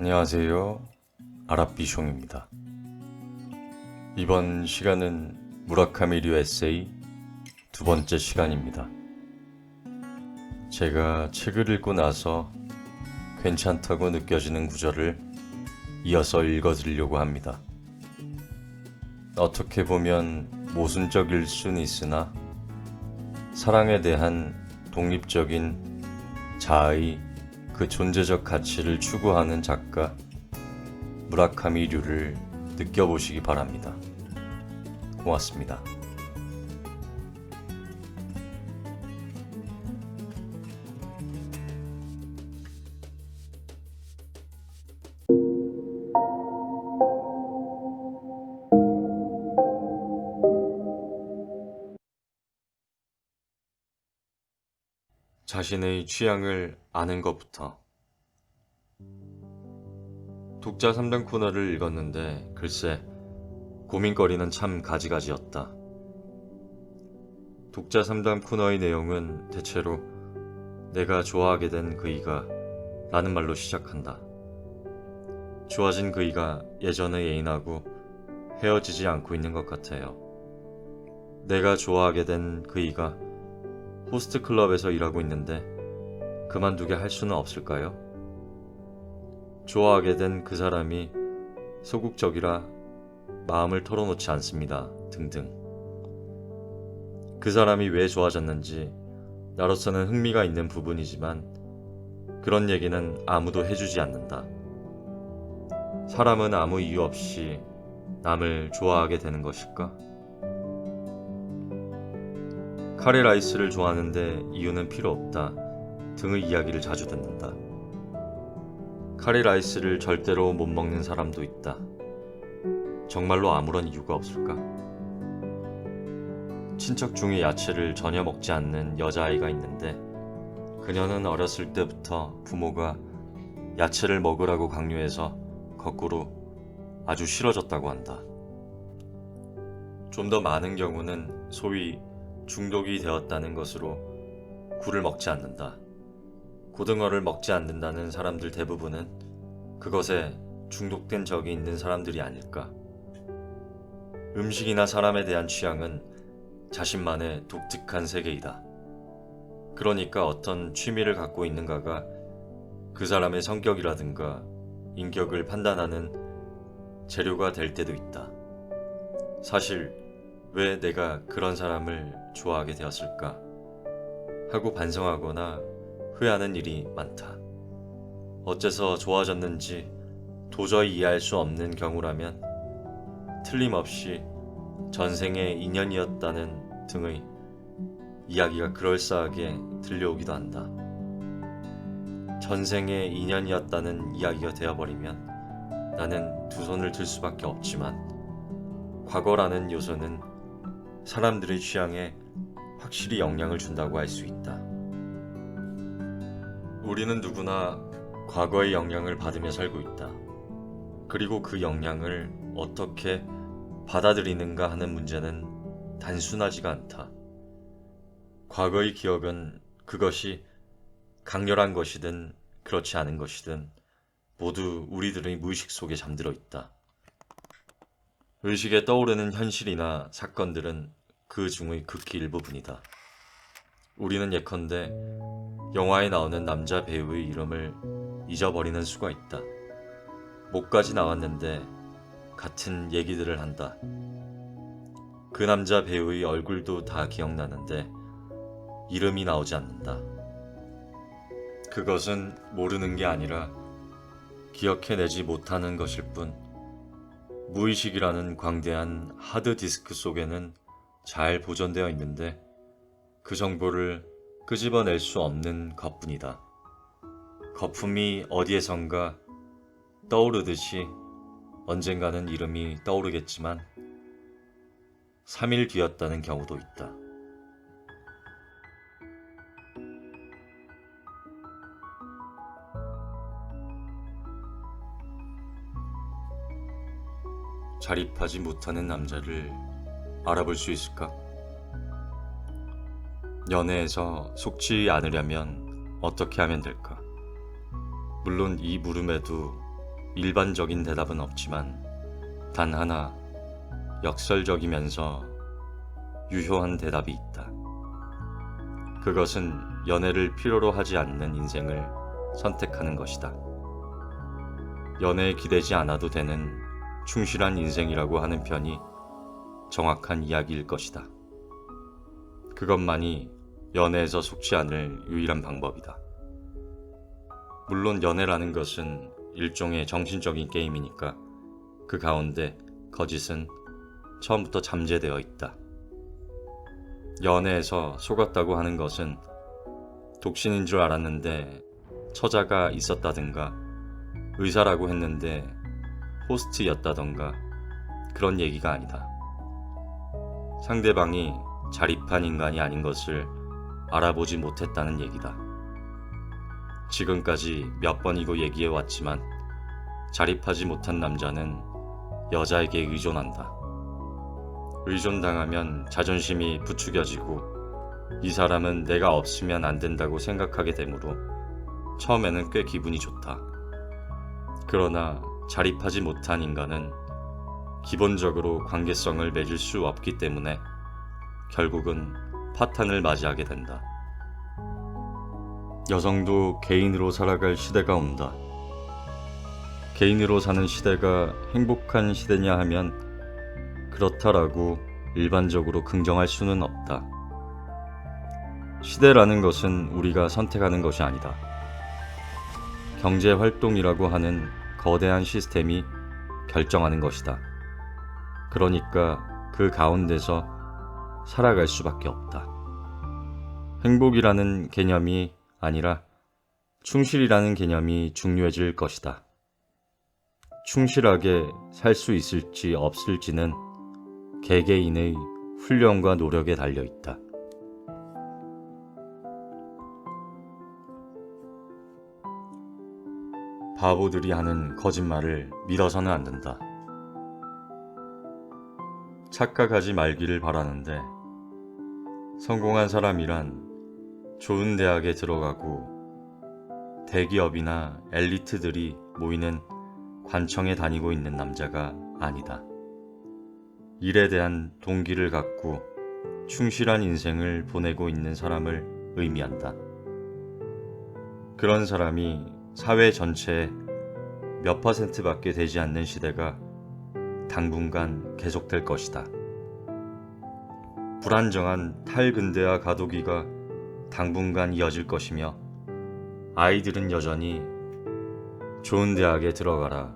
안녕하세요. 아랍비숑입니다. 이번 시간은 무라카미류 에세이 두 번째 시간입니다. 제가 책을 읽고 나서 괜찮다고 느껴지는 구절을 이어서 읽어드리려고 합니다. 어떻게 보면 모순적일 순 있으나 사랑에 대한 독립적인 자아의 그 존재적 가치를 추구하는 작가 무라카미류를 느껴보시기 바랍니다. 고맙습니다. 자신의 취향을 아는 것부터. 독자 3단 코너를 읽었는데 글쎄 고민거리는 참 가지가지였다. 독자 3단 코너의 내용은 대체로 내가 좋아하게 된 그이가 라는 말로 시작한다. 좋아진 그이가 예전의 애인하고 헤어지지 않고 있는 것 같아요. 내가 좋아하게 된 그이가 호스트 클럽에서 일하고 있는데 그만두게 할 수는 없을까요? 좋아하게 된 그 사람이 소극적이라 마음을 털어놓지 않습니다. 등등. 그 사람이 왜 좋아졌는지 나로서는 흥미가 있는 부분이지만 그런 얘기는 아무도 해주지 않는다. 사람은 아무 이유 없이 남을 좋아하게 되는 것일까? 카레 라이스를 좋아하는데 이유는 필요 없다 등의 이야기를 자주 듣는다. 카레 라이스를 절대로 못 먹는 사람도 있다. 정말로 아무런 이유가 없을까? 친척 중에 야채를 전혀 먹지 않는 여자아이가 있는데 그녀는 어렸을 때부터 부모가 야채를 먹으라고 강요해서 거꾸로 아주 싫어졌다고 한다. 좀 더 많은 경우는 소위 중독이 되었다는 것으로 굴을 먹지 않는다. 고등어를 먹지 않는다는 사람들 대부분은 그것에 중독된 적이 있는 사람들이 아닐까. 음식이나 사람에 대한 취향은 자신만의 독특한 세계이다. 그러니까 어떤 취미를 갖고 있는가가 그 사람의 성격이라든가 인격을 판단하는 재료가 될 때도 있다. 사실 왜 내가 그런 사람을 좋아하게 되었을까 하고 반성하거나 후회하는 일이 많다. 어째서 좋아졌는지 도저히 이해할 수 없는 경우라면 틀림없이 전생의 인연이었다는 등의 이야기가 그럴싸하게 들려오기도 한다. 전생의 인연이었다는 이야기가 되어버리면 나는 두 손을 들 수밖에 없지만 과거라는 요소는 사람들의 취향에 확실히 영향을 준다고 할 수 있다. 우리는 누구나 과거의 영향을 받으며 살고 있다. 그리고 그 영향을 어떻게 받아들이는가 하는 문제는 단순하지가 않다. 과거의 기억은 그것이 강렬한 것이든 그렇지 않은 것이든 모두 우리들의 무의식 속에 잠들어 있다. 의식에 떠오르는 현실이나 사건들은 그 중의 극히 일부분이다. 우리는 예컨대 영화에 나오는 남자 배우의 이름을 잊어버리는 수가 있다. 목까지 나왔는데 같은 얘기들을 한다. 그 남자 배우의 얼굴도 다 기억나는데 이름이 나오지 않는다. 그것은 모르는 게 아니라 기억해내지 못하는 것일 뿐 무의식이라는 광대한 하드디스크 속에는 잘 보존되어 있는데 그 정보를 끄집어낼 수 없는 것뿐이다. 거품이 어디에선가 떠오르듯이 언젠가는 이름이 떠오르겠지만 3일 뒤였다는 경우도 있다. 자립하지 못하는 남자를 알아볼 수 있을까? 연애에서 속지 않으려면 어떻게 하면 될까? 물론 이 물음에도 일반적인 대답은 없지만 단 하나 역설적이면서 유효한 대답이 있다. 그것은 연애를 필요로 하지 않는 인생을 선택하는 것이다. 연애에 기대지 않아도 되는 충실한 인생이라고 하는 편이 정확한 이야기일 것이다. 그것만이 연애에서 속지 않을 유일한 방법이다. 물론 연애라는 것은 일종의 정신적인 게임이니까 그 가운데 거짓은 처음부터 잠재되어 있다. 연애에서 속았다고 하는 것은 독신인 줄 알았는데 처자가 있었다든가 의사라고 했는데 호스트였다던가 그런 얘기가 아니다. 상대방이 자립한 인간이 아닌 것을 알아보지 못했다는 얘기다. 지금까지 몇 번이고 얘기해왔지만 자립하지 못한 남자는 여자에게 의존한다. 의존당하면 자존심이 부추겨지고 이 사람은 내가 없으면 안 된다고 생각하게 되므로 처음에는 꽤 기분이 좋다. 그러나 자립하지 못한 인간은 기본적으로 관계성을 맺을 수 없기 때문에 결국은 파탄을 맞이하게 된다. 여성도 개인으로 살아갈 시대가 온다. 개인으로 사는 시대가 행복한 시대냐 하면 그렇다라고 일반적으로 긍정할 수는 없다. 시대라는 것은 우리가 선택하는 것이 아니다. 경제활동이라고 하는 거대한 시스템이 결정하는 것이다. 그러니까 그 가운데서 살아갈 수밖에 없다. 행복이라는 개념이 아니라 충실이라는 개념이 중요해질 것이다. 충실하게 살 수 있을지 없을지는 개개인의 훈련과 노력에 달려 있다. 바보들이 하는 거짓말을 믿어서는 안 된다. 착각하지 말기를 바라는데 성공한 사람이란 좋은 대학에 들어가고 대기업이나 엘리트들이 모이는 관청에 다니고 있는 남자가 아니다. 일에 대한 동기를 갖고 충실한 인생을 보내고 있는 사람을 의미한다. 그런 사람이 사회 전체의 몇 %밖에 되지 않는 시대가 당분간 계속될 것이다. 불안정한 탈근대화 가도기가 당분간 이어질 것이며 아이들은 여전히 좋은 대학에 들어가라,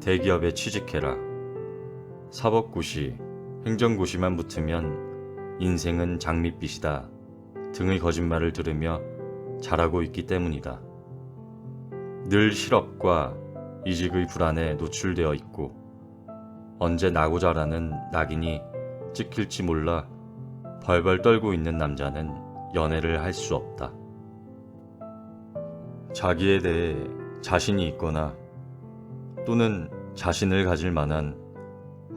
대기업에 취직해라, 사법고시, 행정고시만 붙으면 인생은 장밋빛이다 등의 거짓말을 들으며 자라고 있기 때문이다. 늘 실업과 이직의 불안에 노출되어 있고 언제 나고 자라는 낙인이 찍힐지 몰라 벌벌 떨고 있는 남자는 연애를 할 수 없다. 자기에 대해 자신이 있거나 또는 자신을 가질 만한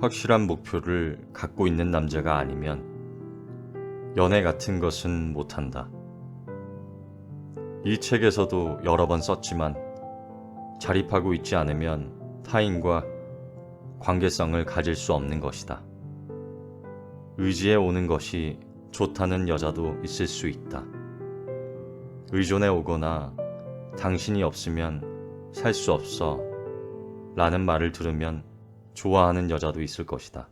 확실한 목표를 갖고 있는 남자가 아니면 연애 같은 것은 못한다. 이 책에서도 여러 번 썼지만 자립하고 있지 않으면 타인과 관계성을 가질 수 없는 것이다. 의지해 오는 것이 좋다는 여자도 있을 수 있다. 의존해 오거나 당신이 없으면 살 수 없어 라는 말을 들으면 좋아하는 여자도 있을 것이다.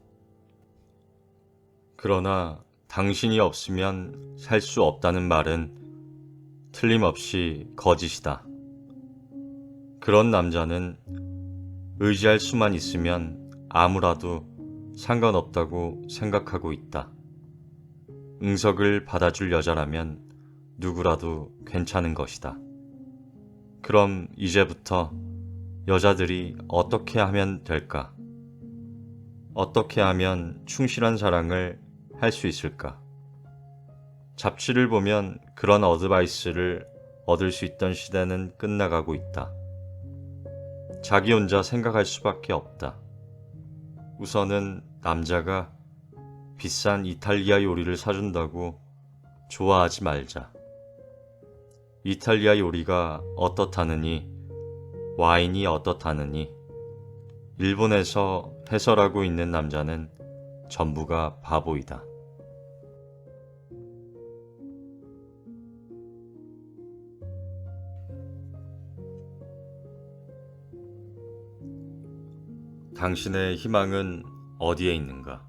그러나 당신이 없으면 살 수 없다는 말은 틀림없이 거짓이다. 그런 남자는 의지할 수만 있으면 아무라도 상관없다고 생각하고 있다. 응석을 받아줄 여자라면 누구라도 괜찮은 것이다. 그럼 이제부터 여자들이 어떻게 하면 될까? 어떻게 하면 충실한 사랑을 할 수 있을까? 잡지를 보면 그런 어드바이스를 얻을 수 있던 시대는 끝나가고 있다. 자기 혼자 생각할 수밖에 없다. 우선은 남자가 비싼 이탈리아 요리를 사준다고 좋아하지 말자. 이탈리아 요리가 어떻다느니 와인이 어떻다느니 일본에서 해설하고 있는 남자는 전부가 바보이다. 당신의 희망은 어디에 있는가?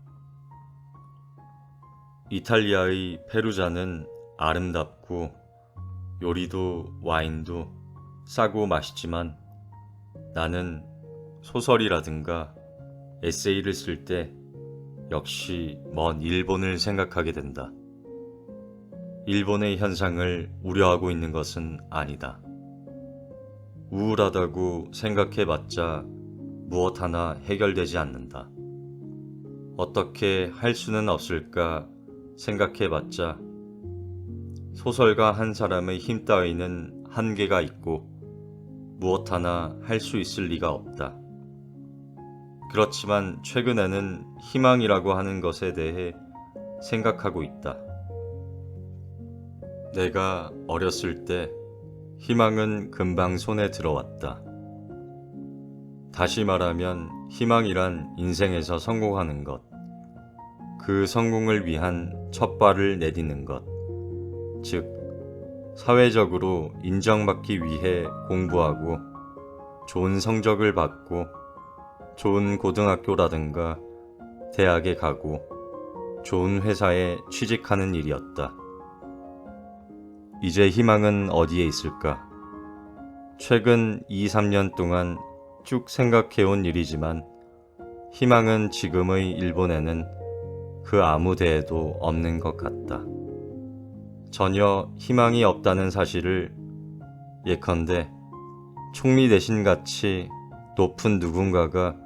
이탈리아의 페루자는 아름답고 요리도 와인도 싸고 맛있지만 나는 소설이라든가 에세이를 쓸 때 역시 먼 일본을 생각하게 된다. 일본의 현상을 우려하고 있는 것은 아니다. 우울하다고 생각해봤자 무엇 하나 해결되지 않는다. 어떻게 할 수는 없을까 생각해봤자 소설가 한 사람의 힘 따위는 한계가 있고 무엇 하나 할 수 있을 리가 없다. 그렇지만 최근에는 희망이라고 하는 것에 대해 생각하고 있다. 내가 어렸을 때 희망은 금방 손에 들어왔다. 다시 말하면 희망이란 인생에서 성공하는 것, 그 성공을 위한 첫 발을 내딛는 것, 즉 사회적으로 인정받기 위해 공부하고 좋은 성적을 받고 좋은 고등학교라든가 대학에 가고 좋은 회사에 취직하는 일이었다. 이제 희망은 어디에 있을까? 최근 2, 3년 동안 쭉 생각해온 일이지만 희망은 지금의 일본에는 그 아무 데에도 없는 것 같다. 전혀 희망이 없다는 사실을 예컨대 총리 대신같이 높은 누군가가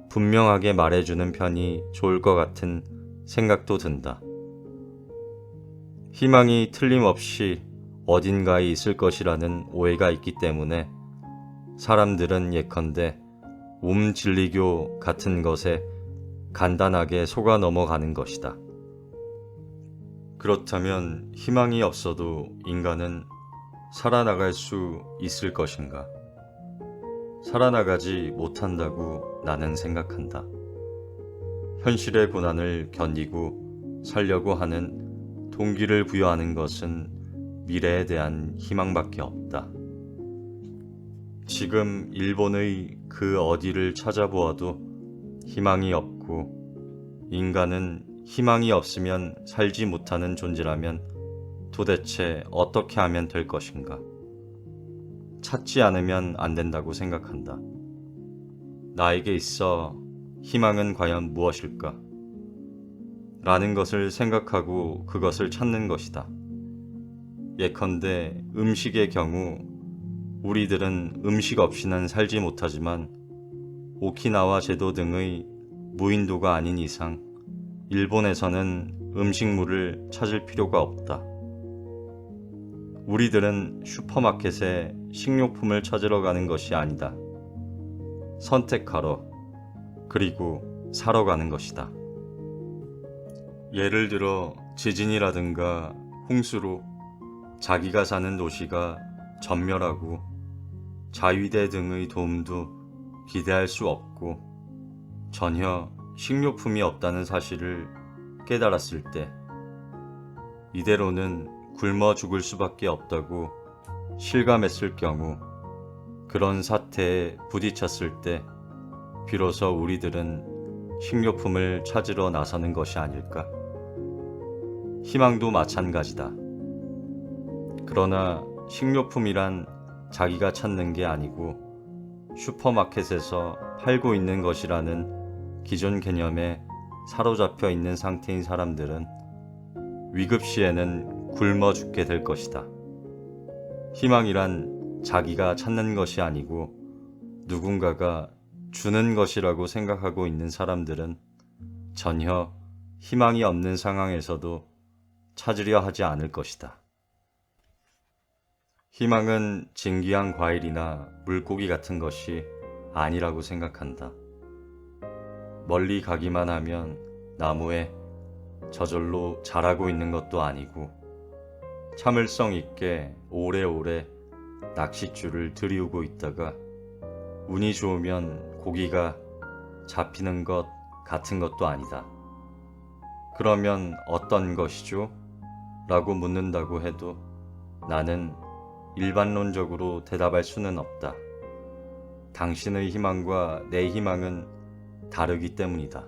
분명하게 말해주는 편이 좋을 것 같은 생각도 든다. 희망이 틀림없이 어딘가에 있을 것이라는 오해가 있기 때문에 사람들은 예컨대 진리교 같은 것에 간단하게 속아 넘어가는 것이다. 그렇다면 희망이 없어도 인간은 살아나갈 수 있을 것인가? 살아나가지 못한다고 나는 생각한다. 현실의 고난을 견디고 살려고 하는 동기를 부여하는 것은 미래에 대한 희망밖에 없다. 지금 일본의 그 어디를 찾아보아도 희망이 없고 인간은 희망이 없으면 살지 못하는 존재라면 도대체 어떻게 하면 될 것인가? 찾지 않으면 안 된다고 생각한다. 나에게 있어 희망은 과연 무엇일까? 라는 것을 생각하고 그것을 찾는 것이다. 예컨대 음식의 경우 우리들은 음식 없이는 살지 못하지만 오키나와 제도 등의 무인도가 아닌 이상 일본에서는 음식물을 찾을 필요가 없다. 우리들은 슈퍼마켓에 식료품을 찾으러 가는 것이 아니다. 선택하러 그리고 사러 가는 것이다. 예를 들어 지진이라든가 홍수로 자기가 사는 도시가 전멸하고 자위대 등의 도움도 기대할 수 없고 전혀 식료품이 없다는 사실을 깨달았을 때 이대로는 굶어 죽을 수밖에 없다고 실감했을 경우 그런 사태에 부딪혔을 때 비로소 우리들은 식료품을 찾으러 나서는 것이 아닐까? 희망도 마찬가지다. 그러나 식료품이란 자기가 찾는 게 아니고 슈퍼마켓에서 팔고 있는 것이라는 기존 개념에 사로잡혀 있는 상태인 사람들은 위급 시에는 굶어 죽게 될 것이다. 희망이란 자기가 찾는 것이 아니고 누군가가 주는 것이라고 생각하고 있는 사람들은 전혀 희망이 없는 상황에서도 찾으려 하지 않을 것이다. 희망은 진귀한 과일이나 물고기 같은 것이 아니라고 생각한다. 멀리 가기만 하면 나무에 저절로 자라고 있는 것도 아니고 참을성 있게 오래오래 낚싯줄을 들이우고 있다가 운이 좋으면 고기가 잡히는 것 같은 것도 아니다. 그러면 어떤 것이죠? 라고 묻는다고 해도 나는 일반론적으로 대답할 수는 없다. 당신의 희망과 내 희망은 다르기 때문이다.